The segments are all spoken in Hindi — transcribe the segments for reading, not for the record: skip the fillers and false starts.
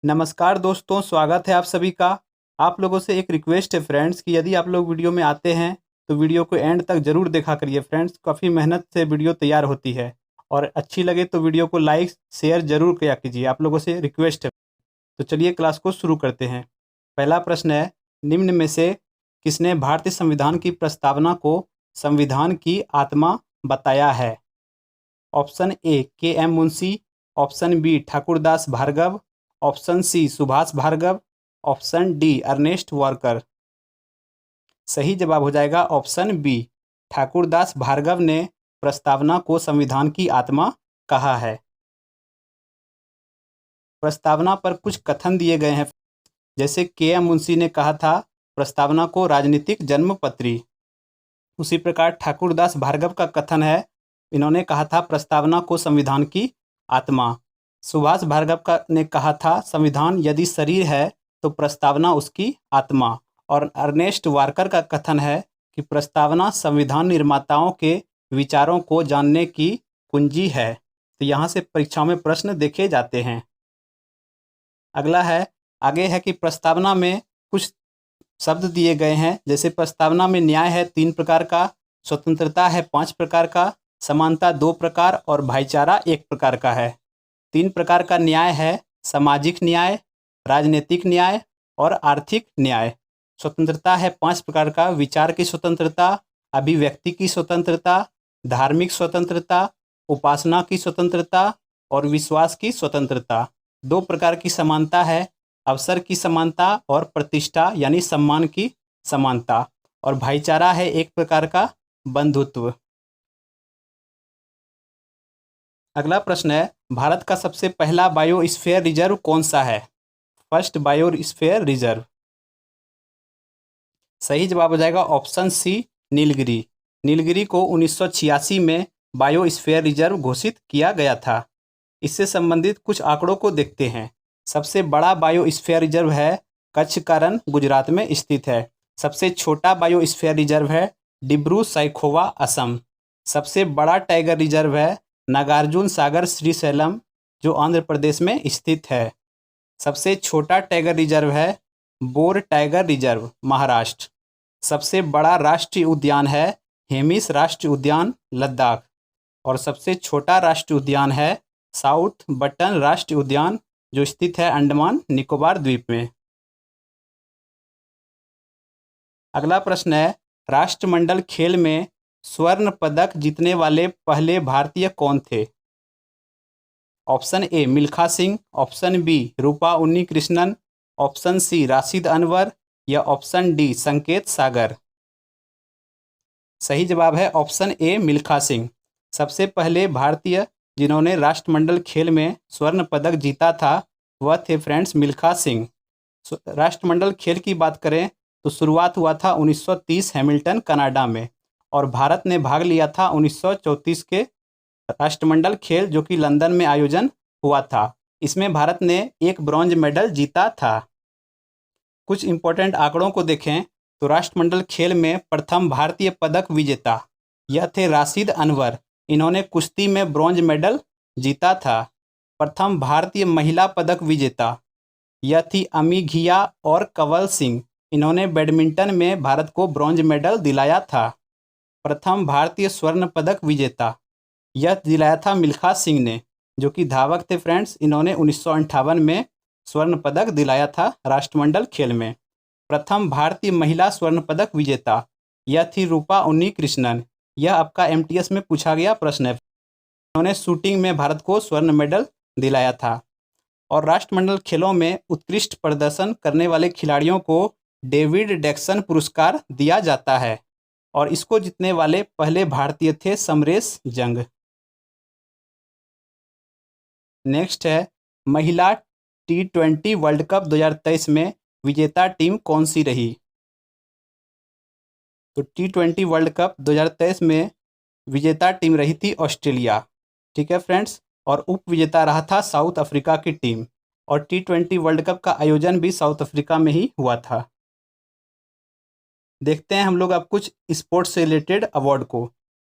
नमस्कार दोस्तों, स्वागत है आप सभी का। आप लोगों से एक रिक्वेस्ट है फ्रेंड्स कि यदि आप लोग वीडियो में आते हैं तो वीडियो को एंड तक ज़रूर देखा करिए फ्रेंड्स। काफ़ी मेहनत से वीडियो तैयार होती है और अच्छी लगे तो वीडियो को लाइक शेयर ज़रूर किया कीजिए। आप लोगों से रिक्वेस्ट है। तो चलिए क्लास को शुरू करते हैं। पहला प्रश्न है, निम्न में से किसने भारतीय संविधान की प्रस्तावना को संविधान की आत्मा बताया है? Option A K M Munshi, option B Thakurdas Bhargava, option C Subhash Bhargava, option D Ernest Barker. सही जवाब हो जाएगा ऑप्शन बी, ठाकुरदास भार्गव ने प्रस्तावना को संविधान की आत्मा कहा है। प्रस्तावना पर कुछ कथन दिए गए हैं, जैसे के एम मुंशी ने कहा था प्रस्तावना को राजनीतिक जन्मपत्री। उसी प्रकार ठाकुरदास भार्गव का कथन है, इन्होंने कहा था प्रस्तावना को संविधान की आत्मा। सुभाष भार्गव ने कहा था संविधान यदि शरीर है तो प्रस्तावना उसकी आत्मा। और अर्नेस्ट वार्कर का कथन है कि प्रस्तावना संविधान निर्माताओं के विचारों को जानने की कुंजी है। तो यहाँ से परीक्षाओं में प्रश्न देखे जाते हैं। अगला है, आगे है कि प्रस्तावना में कुछ शब्द दिए गए हैं, जैसे प्रस्तावना में न्याय है 3 प्रकार का, स्वतंत्रता है 5 प्रकार का, समानता 2 प्रकार और भाईचारा 1 प्रकार का है। 3 प्रकार का न्याय है सामाजिक न्याय, राजनीतिक न्याय और आर्थिक न्याय। स्वतंत्रता है 5 प्रकार का, विचार की स्वतंत्रता, अभिव्यक्ति की स्वतंत्रता, धार्मिक स्वतंत्रता, उपासना की स्वतंत्रता और विश्वास की स्वतंत्रता। 2 प्रकार की समानता है, अवसर की समानता और प्रतिष्ठा यानी सम्मान की समानता। और भाईचारा है 1 प्रकार का, बंधुत्व। अगला प्रश्न है, भारत का सबसे पहला बायोस्फीयर रिजर्व कौन सा है? First biosphere reserve. सही जवाब हो जाएगा ऑप्शन सी, नीलगिरी। नीलगिरी को 1986 में बायोस्फीयर रिजर्व घोषित किया गया था। इससे संबंधित कुछ आंकड़ों को देखते हैं। सबसे बड़ा बायोस्फीयर रिजर्व है कच्छ का रण, गुजरात में स्थित है। सबसे छोटा बायोस्फीयर रिजर्व है डिब्रू सैखोवा, असम। सबसे बड़ा टाइगर रिजर्व है नागार्जुन सागर श्रीशैलम, जो आंध्र प्रदेश में स्थित है। सबसे छोटा टाइगर रिजर्व है बोर टाइगर रिजर्व, महाराष्ट्र। सबसे बड़ा राष्ट्रीय उद्यान है हेमिस राष्ट्रीय उद्यान, लद्दाख। और सबसे छोटा राष्ट्रीय उद्यान है साउथ बटन राष्ट्रीय उद्यान, जो स्थित है अंडमान निकोबार द्वीप में। अगला प्रश्न है, राष्ट्रमंडल खेल में स्वर्ण पदक जीतने वाले पहले भारतीय कौन थे? Option A Milkha Singh, option B Rupa Unnikrishnan, option C Rashid Anwar या ऑप्शन डी संकेत सागर। सही जवाब है ऑप्शन ए, मिल्खा सिंह। सबसे पहले भारतीय जिन्होंने राष्ट्रमंडल खेल में स्वर्ण पदक जीता था वह थे फ्रेंड्स मिल्खा सिंह। राष्ट्रमंडल खेल की बात करें तो शुरुआत हुआ था 1930 हैमिल्टन कनाडा में, और भारत ने भाग लिया था 1934 के राष्ट्रमंडल खेल, जो कि लंदन में आयोजन हुआ था। इसमें भारत ने 1 ब्रॉन्ज मेडल जीता था। कुछ इंपॉर्टेंट आंकड़ों को देखें तो राष्ट्रमंडल खेल में प्रथम भारतीय पदक विजेता यह थे राशिद अनवर। इन्होंने कुश्ती में ब्रॉन्ज मेडल जीता था। प्रथम भारतीय महिला पदक विजेता यह थी अमी घिया और कंवल सिंह। इन्होंने बैडमिंटन में भारत को ब्रॉन्ज मेडल दिलाया था। प्रथम भारतीय स्वर्ण पदक विजेता यह दिलाया था मिल्खा सिंह ने, जो कि धावक थे फ्रेंड्स। इन्होंने 1958 में स्वर्ण पदक दिलाया था राष्ट्रमंडल खेल में। प्रथम भारतीय महिला स्वर्ण पदक विजेता यह थी रूपा उन्नीकृष्णन। यह आपका एमटीएस में पूछा गया प्रश्न है। उन्होंने शूटिंग में भारत को स्वर्ण मेडल दिलाया था। और राष्ट्रमंडल खेलों में उत्कृष्ट प्रदर्शन करने वाले खिलाड़ियों को डेविड डेक्सन पुरस्कार दिया जाता है, और इसको जीतने वाले पहले भारतीय थे समरेश जंग। नेक्स्ट है, महिला T20 वर्ल्ड कप 2023 में विजेता टीम कौन सी रही? तो T20 वर्ल्ड कप 2023 में विजेता टीम रही थी ऑस्ट्रेलिया। ठीक है फ्रेंड्स, और उप विजेता रहा था साउथ अफ्रीका की टीम। और T20 वर्ल्ड कप का आयोजन भी साउथ अफ्रीका में ही हुआ था। देखते हैं हम लोग अब कुछ स्पोर्ट्स से रिलेटेड अवार्ड को।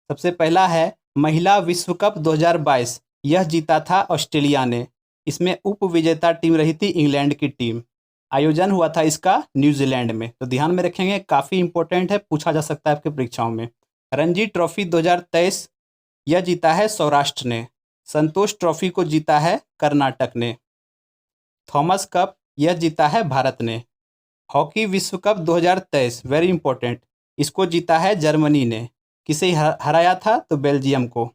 सबसे पहला है महिला विश्व कप 2022, यह जीता था ऑस्ट्रेलिया ने। इसमें उप विजेता टीम रही थी इंग्लैंड की टीम। आयोजन हुआ था इसका न्यूजीलैंड में। तो ध्यान में रखेंगे, काफ़ी इंपॉर्टेंट है, पूछा जा सकता है आपके परीक्षाओं में। रणजी ट्रॉफी 2023 यह जीता है सौराष्ट्र ने। संतोष ट्रॉफी को जीता है कर्नाटक ने। थॉमस कप यह जीता है भारत ने। हॉकी विश्व कप 2023 वेरी इंपॉर्टेंट, इसको जीता है जर्मनी ने। किसे हराया था? तो बेल्जियम को।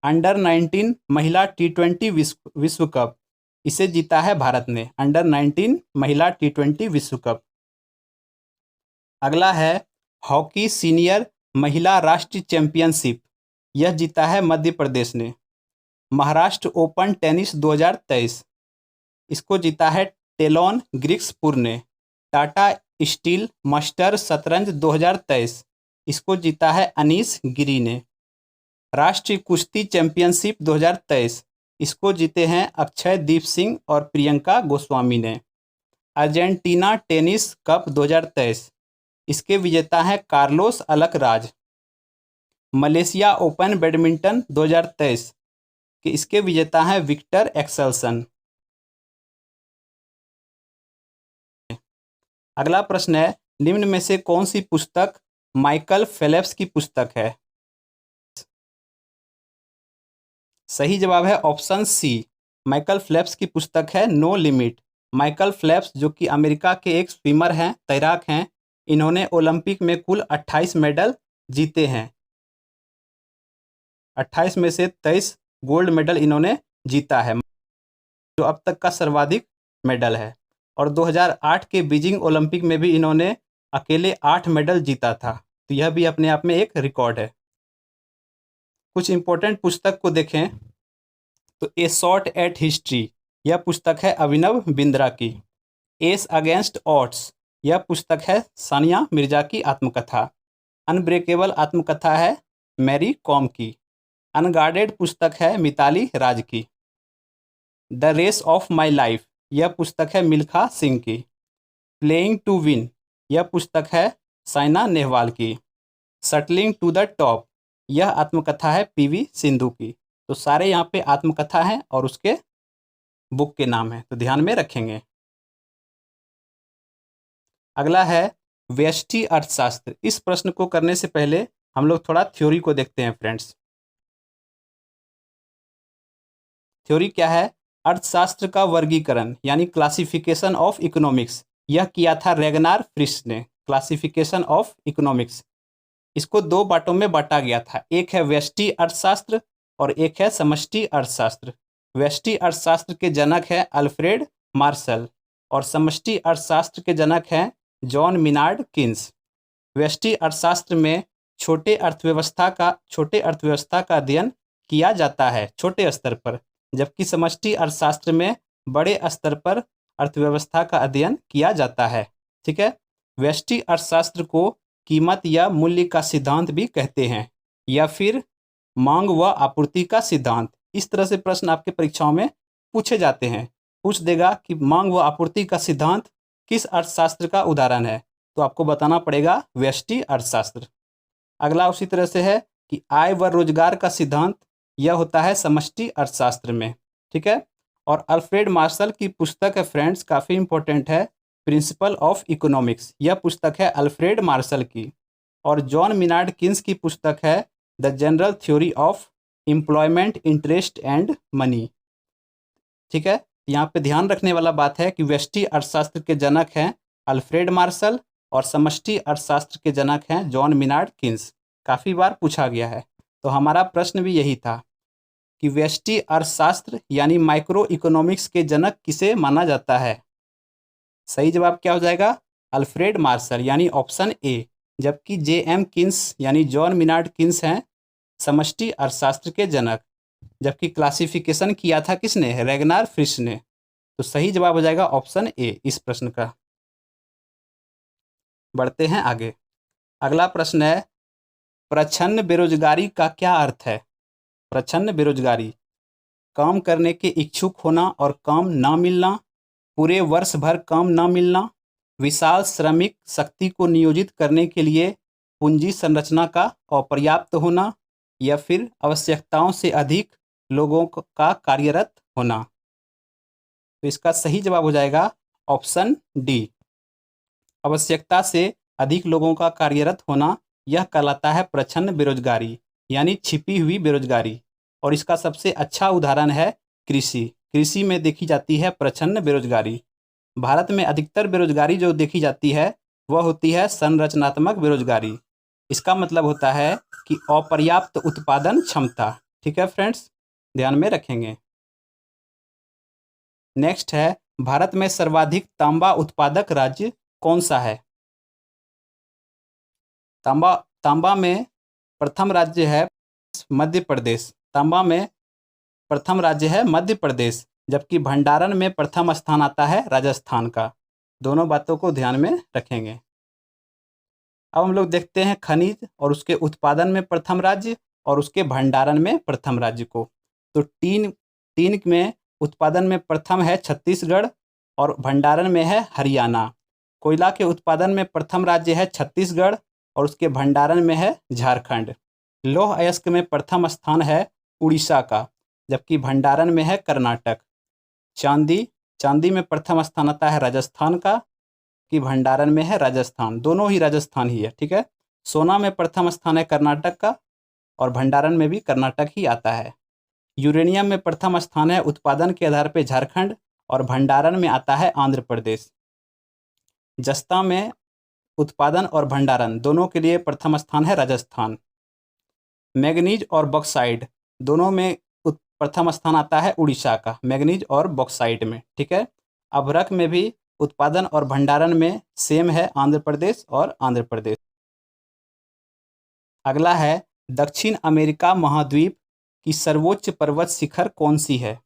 अंडर 19 महिला T20 विश्व कप, इसे जीता है भारत ने। अंडर 19 महिला T20 विश्व कप। अगला है हॉकी सीनियर महिला राष्ट्रीय चैंपियनशिप, यह जीता है मध्य प्रदेश ने। महाराष्ट्र ओपन टेनिस 2023, इसको जीता है टेलोन ग्रिक्सपुर ने। टाटा स्टील मास्टर शतरंज 2023, इसको जीता है अनीस गिरी ने। राष्ट्रीय कुश्ती चैंपियनशिप 2023, इसको जीते हैं अक्षय दीप सिंह और प्रियंका गोस्वामी ने। अर्जेंटीना टेनिस कप 2023, इसके विजेता हैं Carlos Alcaraz. Malaysia open badminton 2023 के इसके विजेता हैं विक्टर एक्सेल्सन। अगला प्रश्न है, निम्न में से कौन सी पुस्तक माइकल फेल्प्स की पुस्तक है? सही जवाब है ऑप्शन सी, माइकल फेल्प्स की पुस्तक है नो लिमिट। माइकल फेल्प्स जो कि अमेरिका के एक स्विमर हैं, तैराक हैं, इन्होंने ओलंपिक में कुल 28 मेडल जीते हैं। 28 में से 23 गोल्ड मेडल इन्होंने जीता है, जो अब तक का सर्वाधिक मेडल है। और 2008 के बीजिंग ओलंपिक में भी इन्होंने अकेले 8 मेडल जीता था। तो यह भी अपने आप में एक रिकॉर्ड है। कुछ इंपॉर्टेंट पुस्तक को देखें तो ए शॉट एट हिस्ट्री, यह पुस्तक है अभिनव बिंद्रा की। एस अगेंस्ट ऑड्स, यह पुस्तक है सानिया मिर्जा की आत्मकथा। अनब्रेकेबल आत्मकथा है मैरी कॉम की। अनगार्डेड पुस्तक है मिताली राज की। The race of my life, यह पुस्तक है मिल्खा सिंह की। प्लेइंग टू विन, यह पुस्तक है साइना नेहवाल की। शटलिंग टू द टॉप, यह आत्मकथा है पीवी सिंधु की। तो सारे यहाँ पे आत्मकथा हैं और उसके बुक के नाम हैं, तो ध्यान में रखेंगे। अगला है व्यष्टि अर्थशास्त्र। इस प्रश्न को करने से पहले हम लोग थोड़ा थ्योरी को देखते हैं फ्रेंड्स। थ्योरी क्या है? अर्थशास्त्र का वर्गीकरण यानी क्लासिफिकेशन ऑफ इकोनॉमिक्स, यह किया था रेगनार फ्रिश ने। क्लासिफिकेशन ऑफ इकोनॉमिक्स, इसको दो बातों में बांटा गया था, एक है व्यष्टि अर्थशास्त्र और एक है समष्टि अर्थशास्त्र। व्यष्टि अर्थशास्त्र के जनक है अल्फ्रेड मार्शल और समष्टि अर्थशास्त्र के जनक हैं जॉन मिनार्ड किन्स। व्यष्टि अर्थशास्त्र में छोटे अर्थव्यवस्था का अध्ययन किया जाता है छोटे स्तर पर, जबकि समष्टि अर्थशास्त्र में बड़े स्तर पर अर्थव्यवस्था का अध्ययन किया जाता है। ठीक है। व्यष्टि अर्थशास्त्र को कीमत या मूल्य का सिद्धांत भी कहते हैं, या फिर मांग व आपूर्ति का सिद्धांत। इस तरह से प्रश्न आपके परीक्षाओं में पूछे जाते हैं। पूछ देगा कि मांग व आपूर्ति का सिद्धांत किस अर्थशास्त्र का उदाहरण है, तो आपको बताना पड़ेगा व्यष्टि अर्थशास्त्र। अगला उसी तरह से है कि आय व रोजगार का सिद्धांत, यह होता है समष्टि अर्थशास्त्र में। ठीक है। और अल्फ्रेड मार्शल की पुस्तक है फ्रेंड्स, काफ़ी इंपॉर्टेंट है, प्रिंसिपल ऑफ इकोनॉमिक्स। यह पुस्तक है अल्फ्रेड मार्शल की। और जॉन मिनार्ड किन्स की पुस्तक है the general theory of employment interest and money. ठीक है। यहाँ पे ध्यान रखने वाला बात है कि व्यष्टि अर्थशास्त्र के जनक हैं अल्फ्रेड मार्शल और समष्टि अर्थशास्त्र के जनक हैं जॉन मिनार्ड किन्स। काफ़ी बार पूछा गया है, तो हमारा प्रश्न भी यही था कि व्यष्टि अर्थशास्त्र यानी माइक्रो इकोनॉमिक्स के जनक किसे माना जाता है। सही जवाब क्या हो जाएगा? अल्फ्रेड मार्शल यानी ऑप्शन ए। जबकि जे.एम. किन्स यानी जॉन मिनार्ड किन्स हैं समष्टि अर्थशास्त्र के जनक, जबकि क्लासिफिकेशन किया था किसने? रेगनार फ्रिश ने। तो सही जवाब हो जाएगा ऑप्शन ए इस प्रश्न का। बढ़ते हैं आगे। अगला प्रश्न है, प्रच्छन्न बेरोजगारी का क्या अर्थ है? प्रच्छन्न बेरोजगारी, काम करने के इच्छुक होना और काम ना मिलना, पूरे वर्ष भर काम ना मिलना, विशाल श्रमिक शक्ति को नियोजित करने के लिए पूंजी संरचना का अपर्याप्त होना, या फिर आवश्यकताओं से अधिक लोगों का कार्यरत होना। तो इसका सही जवाब हो जाएगा ऑप्शन डी। आवश्यकता से अधिक लोगों का कार्यरत होना, यह कहलाता है प्रच्छन्न बेरोजगारी, यानी छिपी हुई बेरोजगारी। और इसका सबसे अच्छा उदाहरण है कृषि। कृषि में देखी जाती है प्रच्छन्न बेरोजगारी। भारत में अधिकतर बेरोजगारी जो देखी जाती है वह होती है संरचनात्मक बेरोजगारी। इसका मतलब होता है कि अपर्याप्त उत्पादन क्षमता। ठीक है फ्रेंड्स, ध्यान में रखेंगे। नेक्स्ट है, भारत में सर्वाधिक तांबा उत्पादक राज्य कौन सा है? तांबा में प्रथम राज्य है मध्य प्रदेश। तांबा में प्रथम राज्य है मध्य प्रदेश, जबकि भंडारण में प्रथम स्थान आता है राजस्थान का। दोनों बातों को ध्यान में रखेंगे। अब हम लोग देखते हैं खनिज और उसके उत्पादन में प्रथम राज्य और उसके भंडारण में प्रथम राज्य को। तो टीन में उत्पादन में प्रथम है छत्तीसगढ़ और भंडारण में है हरियाणा। कोयला के उत्पादन में प्रथम राज्य है छत्तीसगढ़ और उसके भंडारण में है झारखंड। लौह अयस्क में प्रथम स्थान है उड़ीसा का, जबकि भंडारण में है कर्नाटक। चांदी में प्रथम स्थान आता है राजस्थान का, कि भंडारण में है राजस्थान। दोनों ही राजस्थान ही है, ठीक है। सोना में प्रथम स्थान है कर्नाटक का और भंडारण में भी कर्नाटक ही आता है। यूरेनियम में प्रथम स्थान है उत्पादन के आधार पर झारखंड और भंडारण में आता है आंध्र प्रदेश। जस्ता में उत्पादन और भंडारण दोनों के लिए प्रथम स्थान है राजस्थान। मैग्नीज और बॉक्साइट दोनों में प्रथम स्थान आता है उड़ीसा का, मैग्नीज और बॉक्साइट में, ठीक है। अभ्रक में भी उत्पादन और भंडारण में सेम है आंध्र प्रदेश और आंध्र प्रदेश। अगला है, दक्षिण अमेरिका महाद्वीप की सर्वोच्च पर्वत शिखर कौन सी है?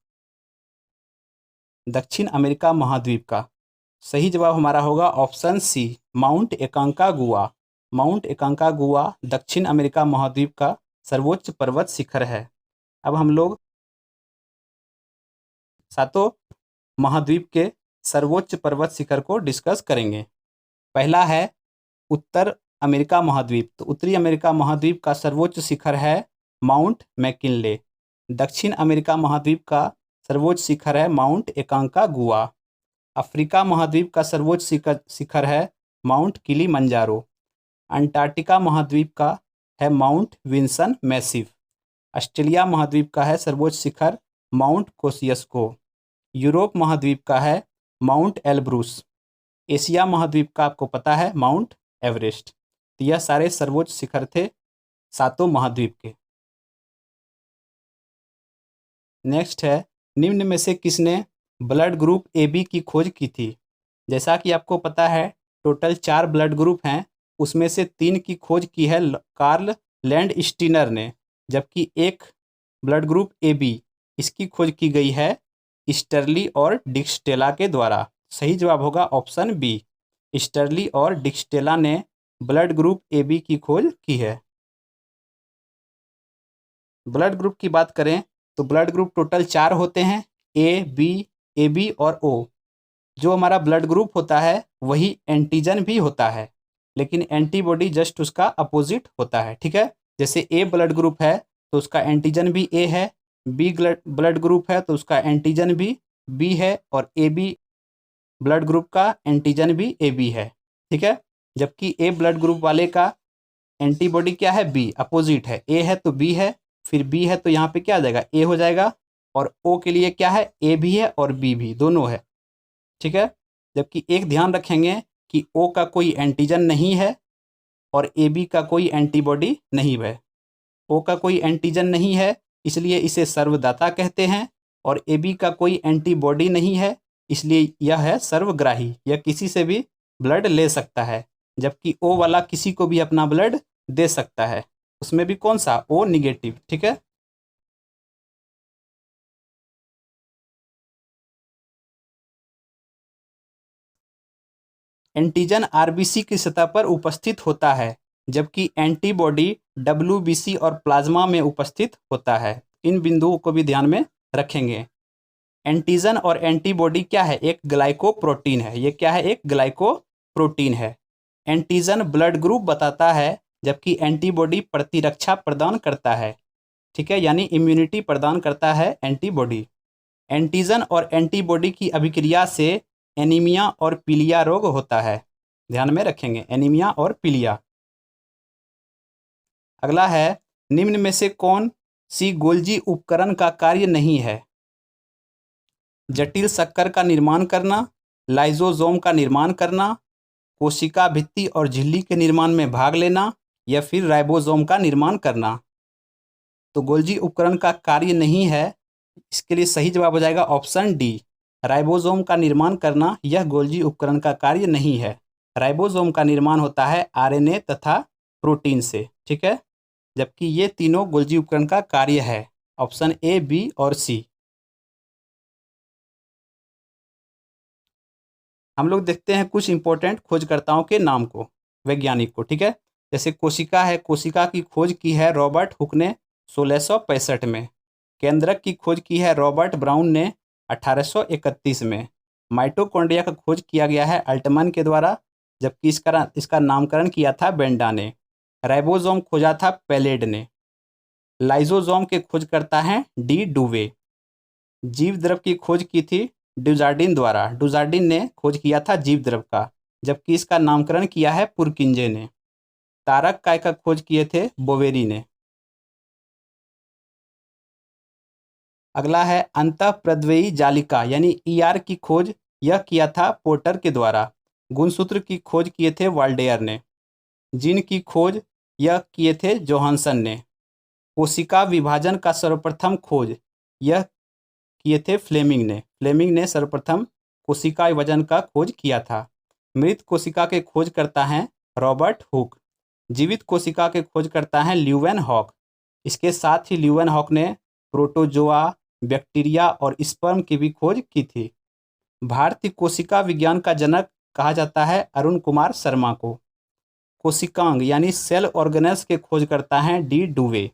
दक्षिण अमेरिका महाद्वीप का सही जवाब हमारा होगा option C, Mount Aconcagua. Mount Aconcagua दक्षिण अमेरिका महाद्वीप का सर्वोच्च पर्वत शिखर है। अब हम लोग सातों महाद्वीप के सर्वोच्च पर्वत शिखर को डिस्कस करेंगे। पहला है उत्तर अमेरिका महाद्वीप। तो उत्तरी अमेरिका महाद्वीप का सर्वोच्च शिखर है माउंट मैकिनले। दक्षिण अमेरिका महाद्वीप का सर्वोच्च शिखर है माउंट एकांकागुआ। अफ्रीका महाद्वीप का सर्वोच्च शिखर है माउंट किलीमंजारो। अंटार्कटिका महाद्वीप का है माउंट विंसन मैसिव। ऑस्ट्रेलिया महाद्वीप का है सर्वोच्च शिखर माउंट कोसियस्को। यूरोप महाद्वीप का है माउंट एल्ब्रूस। एशिया महाद्वीप का आपको पता है माउंट एवरेस्ट। तो यह सारे सर्वोच्च शिखर थे सातों महाद्वीप के। नेक्स्ट है, निम्न में से किसने ब्लड ग्रुप AB की खोज की थी? जैसा कि आपको पता है टोटल 4 ब्लड ग्रुप हैं, उसमें से 3 की खोज की है कार्ल लैंडस्टीनर ने, जबकि एक ब्लड ग्रुप AB इसकी खोज की गई है स्टर्ली और डिक्स्टेला के द्वारा। सही जवाब होगा ऑप्शन बी, स्टर्ली और डिक्स्टेला ने ब्लड ग्रुप AB की खोज की है। ब्लड ग्रुप की बात करें तो ब्लड ग्रुप टोटल 4 होते हैं, A, B, AB और O। जो हमारा ब्लड ग्रुप होता है वही एंटीजन भी होता है, लेकिन एंटीबॉडी जस्ट उसका अपोजिट होता है, ठीक है। जैसे A ब्लड ग्रुप है तो उसका एंटीजन भी A है, B ब्लड ग्रुप है तो उसका एंटीजन भी B है और AB ब्लड ग्रुप का एंटीजन भी AB है, ठीक है। जबकि A ब्लड ग्रुप वाले का एंटीबॉडी क्या है? B, अपोजिट है। A है तो B है, फिर B है तो यहाँ पे क्या आ जाएगा? A हो जाएगा। और O के लिए क्या है? A भी है और B भी, दोनों है, ठीक है। जबकि एक ध्यान रखेंगे कि O का कोई एंटीजन नहीं है और AB का कोई एंटीबॉडी नहीं है। O का कोई एंटीजन नहीं है इसलिए इसे सर्वदाता कहते हैं, और AB का कोई एंटीबॉडी नहीं है इसलिए यह है सर्वग्राही, यह किसी से भी ब्लड ले सकता है। जबकि O वाला किसी को भी अपना ब्लड दे सकता है, उसमें भी कौन सा? O निगेटिव, ठीक है। एंटीजन RBC की सतह पर उपस्थित होता है, जबकि एंटीबॉडी WBC और प्लाज्मा में उपस्थित होता है। इन बिंदुओं को भी ध्यान में रखेंगे। एंटीजन और एंटीबॉडी क्या है? एक ग्लाइकोप्रोटीन है। ये क्या है? एक ग्लाइकोप्रोटीन है। एंटीजन ब्लड ग्रुप बताता है, जबकि एंटीबॉडी प्रतिरक्षा प्रदान करता है, ठीक है, यानी इम्यूनिटी प्रदान करता है एंटीबॉडी। एंटीजन और एंटीबॉडी की अभिक्रिया से एनीमिया और पीलिया रोग होता है। ध्यान में रखेंगे, एनीमिया और पीलिया। अगला है, निम्न में से कौन सी गोल्जी उपकरण का कार्य नहीं है? जटिल शक्कर का निर्माण करना, लाइसोसोम का निर्माण करना, कोशिका भित्ति और झिल्ली के निर्माण में भाग लेना, या फिर राइबोसोम का निर्माण करना। तो गोल्जी उपकरण का कार्य नहीं है, इसके लिए सही जवाब हो जाएगा ऑप्शन डी, राइबोसोम का निर्माण करना। यह गोल्जी उपकरण का कार्य नहीं है। राइबोसोम का निर्माण होता है आरएनए तथा प्रोटीन से, ठीक है, जबकि ये तीनों गोल्जी उपकरण का कार्य है। ऑप्शन ए, बी और सी। हम लोग देखते हैं कुछ इंपॉर्टेंट खोजकर्ताओं के नाम को, वैज्ञानिक को, ठीक है। जैसे कोशिका है, कोशिका की खोज की है रॉबर्ट हुक ने 1665 में। केंद्रक की खोज की है रॉबर्ट ब्राउन ने 1831 में। माइटोकॉन्ड्रिया का खोज किया गया है अल्टमन के द्वारा, जबकि इसका नामकरण किया था बेंडा ने। राइबोसोम खोजा था पैलेड ने। लाइसोसोम के खोजकर्ता हैं डी डुवे। जीव द्रव की खोज की थी डुजार्डिन द्वारा। डुजार्डिन ने खोज किया था जीव द्रव का, जबकि इसका नामकरण किया है पुरकिंजे ने। तारक काय का खोज किए थे बोवेरी ने। अगला है, अंतःप्रद्रव्यी जालिका यानी ईआर की खोज यह किया था पोर्टर के द्वारा। गुणसूत्र की खोज किए थे वाल्डेयर ने। जीन की खोज यह किए थे जोहानसन ने। कोशिका विभाजन का सर्वप्रथम खोज यह किए थे फ्लेमिंग ने। फ्लेमिंग ने सर्वप्रथम कोशिका विभाजन का खोज किया था। मृत कोशिका के खोज करता है रॉबर्ट हुक। जीवित कोशिका के खोज करता है ल्यूवेन हॉक। इसके साथ ही ल्यूवेन हॉक ने प्रोटोजोआ, बैक्टीरिया और स्पर्म की भी खोज की थी। भारतीय कोशिका विज्ञान का जनक कहा जाता है अरुण कुमार शर्मा को। कोशिकांग यानी सेल ऑर्गेनेल्स के खोज करता है डी डुवे।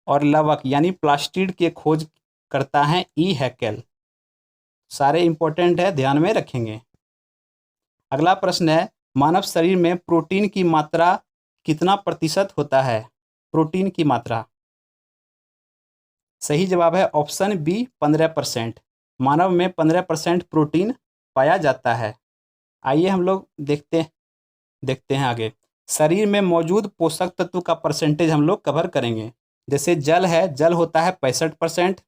और लवक यानी प्लास्टिड के खोज करता है ई हैकेल। सारे इंपॉर्टेंट है, ध्यान में रखेंगे। अगला प्रश्न है, मानव शरीर में प्रोटीन की मात्रा कितना प्रतिशत होता है? प्रोटीन की मात्रा, सही जवाब है ऑप्शन बी 15%। मानव में 15% प्रोटीन पाया जाता है। आइए हम लोग देखते हैं आगे। शरीर में मौजूद पोषक तत्व का परसेंटेज हम लोग कवर करेंगे। जैसे जल है, जल होता है 65%,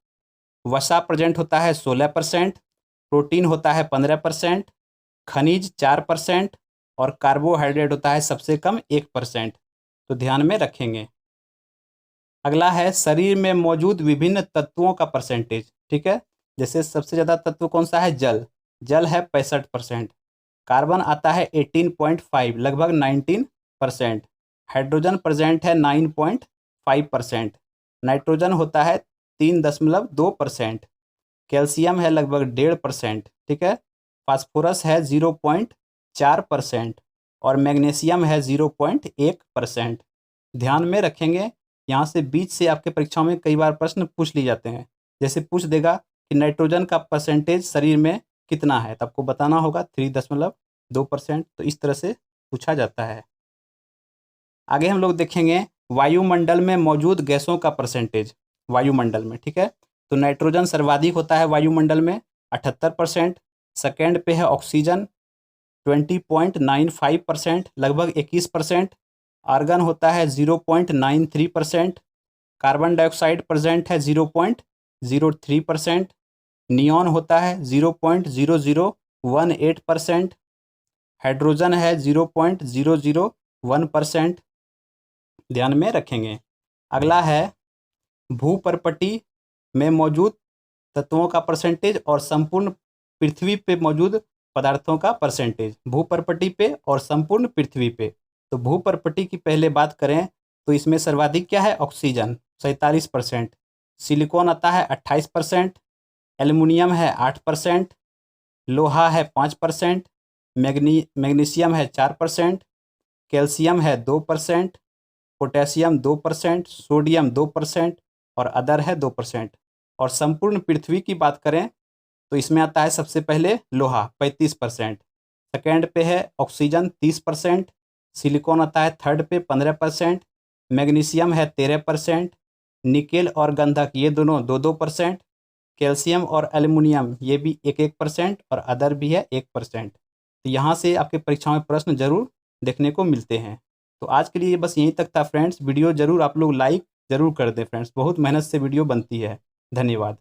वसा प्रेजेंट होता है 16%, प्रोटीन होता है 15%, खनिज 4% और कार्बोहाइड्रेट होता है सबसे कम 1%। तो ध्यान में रखेंगे। अगला है, शरीर में मौजूद विभिन्न तत्वों का परसेंटेज, ठीक है। जैसे सबसे ज़्यादा तत्व कौन सा है? जल। जल है 65%। कार्बन आता है 18.5, लगभग 19%। हाइड्रोजन प्रेजेंट है 9.5%। नाइट्रोजन होता है 3.2%। कैल्शियम है लगभग 1.5%, ठीक है। फास्फोरस है 0.4% और मैग्नीशियम है 0.1%। ध्यान में रखेंगे, यहाँ से बीच से आपके परीक्षाओं में कई बार प्रश्न पूछ लिए जाते हैं। जैसे पूछ देगा कि नाइट्रोजन का परसेंटेज शरीर में कितना है, तो आपको बताना होगा 3.2%। तो इस तरह से पूछा जाता है। आगे हम लोग देखेंगे वायुमंडल में मौजूद गैसों का परसेंटेज। वायुमंडल में, ठीक है, तो नाइट्रोजन सर्वाधिक होता है वायुमंडल में 78%। सेकेंड पे है ऑक्सीजन 20.95%, लगभग 21%। आर्गन होता है 0.93%। कार्बन डाइऑक्साइड प्रेजेंट है 0.03%। नियॉन होता है 0.0018%। हाइड्रोजन है 0.001%। ध्यान में रखेंगे। अगला है भूपर्पटी में मौजूद तत्वों का परसेंटेज और संपूर्ण पृथ्वी पे मौजूद पदार्थों का परसेंटेज। भूपर्पटी पे और संपूर्ण पृथ्वी पे। तो भूपर्पटी की पहले बात करें तो इसमें सर्वाधिक क्या है? ऑक्सीजन 47%। सिलिकॉन आता है 28%। एल्युमिनियम है 8%। लोहा है 5%। मैग्नीशियम है 4%। कैल्शियम है 2%। पोटेशियम 2%। सोडियम 2% और अदर है 2%। और संपूर्ण पृथ्वी की बात करें तो इसमें आता है सबसे पहले लोहा 35%। सेकेंड पे है ऑक्सीजन 30%। सिलिकॉन आता है थर्ड पे 15%। मैग्नीशियम है 13%। निकेल और गंधक ये दोनों 2-2%। कैल्शियम और एल्युमिनियम ये भी 1% और अदर भी है 1%। तो यहाँ से आपके परीक्षाओं में प्रश्न जरूर देखने को मिलते हैं। तो आज के लिए बस यहीं तक था फ्रेंड्स। वीडियो ज़रूर आप लोग लाइक ज़रूर कर दें फ्रेंड्स, बहुत मेहनत से वीडियो बनती है। धन्यवाद।